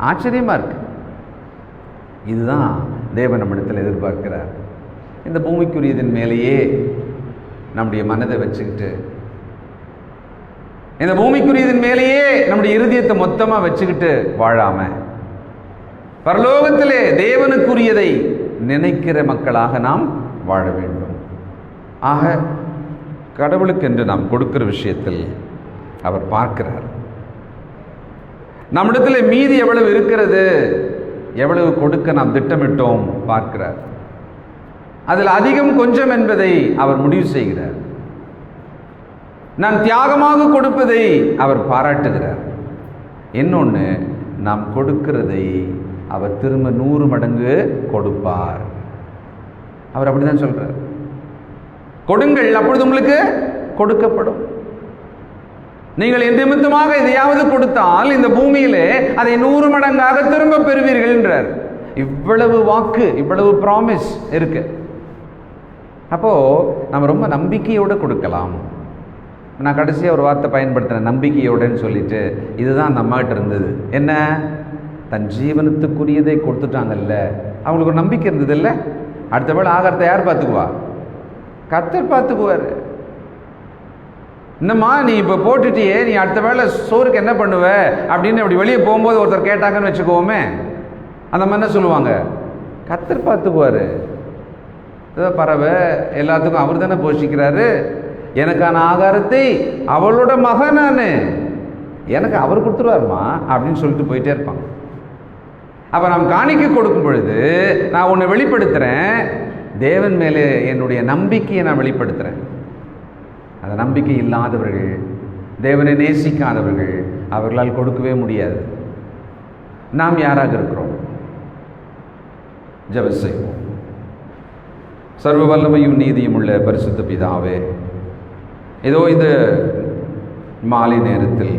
Speaker 2: ஆச்சரியமா இருக்கு. இதுதான் தேவன் நம்மிடத்தில் எதிர்பார்க்கிறார். இந்த பூமிக்குரியதன் மேலேயே நம்முடைய மனதை வச்சுக்கிட்டு, இந்த பூமிக்குரியதன் மேலேயே நம்முடைய இருதயத்தை மொத்தமாக வச்சுக்கிட்டு வாழாம பரலோகத்திலே தேவனுக்குரியதை நினைக்கிற மக்களாக நாம் வாழ வேண்டும். ஆக கடவுளுக்கென்று நாம் கொடுக்கிற விஷயத்தில் அவர் பார்க்கிறார். நம்மிடத்தில் மீதி எவ்வளவு இருக்கிறது, எவ்வளவு கொடுக்க நாம் திட்டமிட்டோம் பார்க்கிறார். அதில் அதிகம் கொஞ்சம் என்பதை அவர் முடிவு செய்கிறார். நான் தியாகமாக கொடுப்பதை அவர் பாராட்டுகிறார். இன்னொன்று, நாம் கொடுக்கிறதை அவர் திரும்ப 100 மடங்கு கொடுப்பார். அவர் அப்படிதான் சொல்றார். கொடுங்கள், அப்பொழுது உங்களுக்கு கொடுக்கப்படும். நீங்கள் எந்த நிமித்தமாக எதையாவது கொடுத்தால் இந்த பூமியிலே அதை 100 மடங்காக திரும்ப பெறுவீர்கள் என்றார். இவ்வளவு வாக்கு, இவ்வளவு ப்ராமிஸ் இருக்கு. அப்போ நம்ம ரொம்ப நம்பிக்கையோடு கொடுக்கலாம். நான் கடைசியாக ஒரு வார்த்தை பயன்படுத்தினேன், நம்பிக்கையோடன்னு சொல்லிட்டு. இதுதான் நம்மகிட்ட இருந்தது. என்ன? தன் ஜீவனத்துக்குரியதை கொடுத்துட்டாங்கல்ல, அவங்களுக்கு ஒரு நம்பிக்கை இருந்தது இல்லை. அடுத்த வேளை ஆகாரத்தை யார் பார்த்துக்குவா? கர்த்தர் பார்த்துக்குவார். என்னம்மா நீ இப்போ போட்டுட்டியே, நீ அடுத்த வேளை சோறுக்கு என்ன பண்ணுவ அப்படின்னு அப்படி வெளியே போகும்போது ஒருத்தர் கேட்டாங்கன்னு வச்சுக்கோமே, அந்த மாதிரி என்ன சொல்லுவாங்க? கர்த்தர் பார்த்துக்குவார். பறவை எல்லாத்துக்கும் அவர் தானே போஷிக்கிறாரு. எனக்கான ஆகாரத்தை அவளோட மகன் நான், எனக்கு அவர் கொடுத்துருவாருமா அப்படின்னு சொல்லிட்டு போயிட்டே இருப்பாங்க. அப்போ நாம் காணிக்கை கொடுக்கும் பொழுது நான் உன்னை வெளிப்படுத்துகிறேன், தேவன் மேலே என்னுடைய நம்பிக்கையை நான் வெளிப்படுத்துகிறேன். அந்த நம்பிக்கை இல்லாதவர்கள், தேவனை நேசிக்காதவர்கள், அவர்களால் கொடுக்கவே முடியாது. நாம் யாராக இருக்கிறோம்? ஜெபம் செய்வோம். சர்வ வல்லமையும் நீதியும் உள்ள பரிசுத்த பிதாவே, ஏதோ இந்த மாலை நேரத்தில்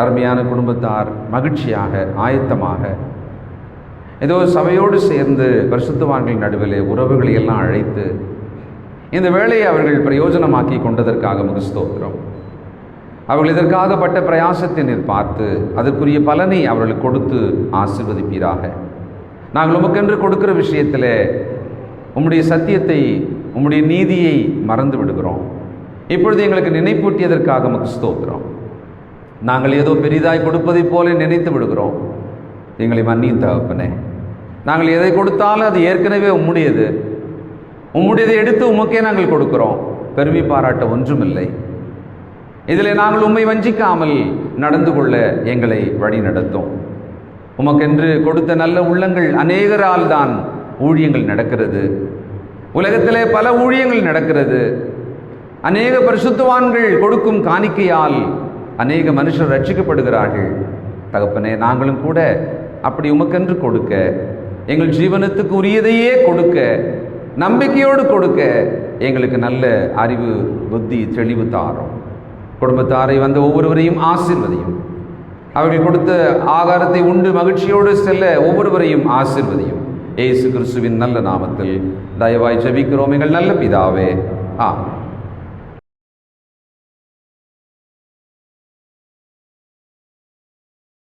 Speaker 2: அருமையான குடும்பத்தார் மகிழ்ச்சியாக ஆயத்தமாக ஏதோ சபையோடு சேர்ந்து பரிசுத்தவான்கள் நடுவிலே உறவுகளை எல்லாம் அழைத்து இந்த வேளையை அவர்கள் பிரயோஜனமாக்கி கொண்டதற்காக உமக்கு ஸ்தோத்திரம். அவர்கள் இதற்காகப்பட்ட பிரயாசத்தை நீர் பார்த்து அதற்குரிய பலனை அவர்களுக்கு கொடுத்து ஆசீர்வதிப்பீராக. நாங்கள் உமக்கென்று கொடுக்கிற விஷயத்தில் உம்முடைய சத்தியத்தை, உம்முடைய நீதியை மறந்து விடுகிறோம். இப்பொழுது எங்களுக்கு நினைப்பூட்டியதற்காக உமக்கு ஸ்தோத்திரம். நாங்கள் ஏதோ பெரிதாய் கொடுப்பதை போல நினைத்து விடுகிறோம். எங்களை மன்னியும் தகப்பனே. நாங்கள் எதை கொடுத்தாலும் அது ஏற்கனவே உம்முடையது. உம்முடையதை எடுத்து உமக்கே நாங்கள் கொடுக்கிறோம். பெருமை பாராட்ட ஒன்றுமில்லை. இதில் நாங்கள் உம்மை வஞ்சிக்காமல் நடந்து கொள்ள எங்களை வழி நடத்தும். உமக்கென்று கொடுத்த நல்ல உள்ளங்கள் அநேகரால் தான் ஊழியங்கள் நடக்கிறது. உலகத்திலே பல ஊழியங்கள் நடக்கிறது. அநேக பரிசுத்தவான்கள் கொடுக்கும் காணிக்கையால் அநேக மனுஷர் ரட்சிக்கப்படுகிறார்கள். தகப்பனே, நாங்களும் கூட அப்படி உமக்கென்று கொடுக்க, எங்கள் ஜீவனத்துக்கு உரியதையே கொடுக்க, நம்பிக்கையோடு கொடுக்க எங்களுக்கு நல்ல அறிவு, புத்தி, தெளிவு தாரும். குடும்பத்தாரை வந்த ஒவ்வொருவரையும் ஆசீர்வதியும். அவர்கள் கொடுத்த ஆகாரத்தை உண்டு மகிழ்ச்சியோடு செல்ல ஒவ்வொருவரையும் ஆசீர்வதியும். இயேசு கிறிஸ்துவின் நல்ல நாமத்தில் தயவாய் ஜெபிக்கிறோம் எங்கள் நல்ல பிதாவே. ஆமென்.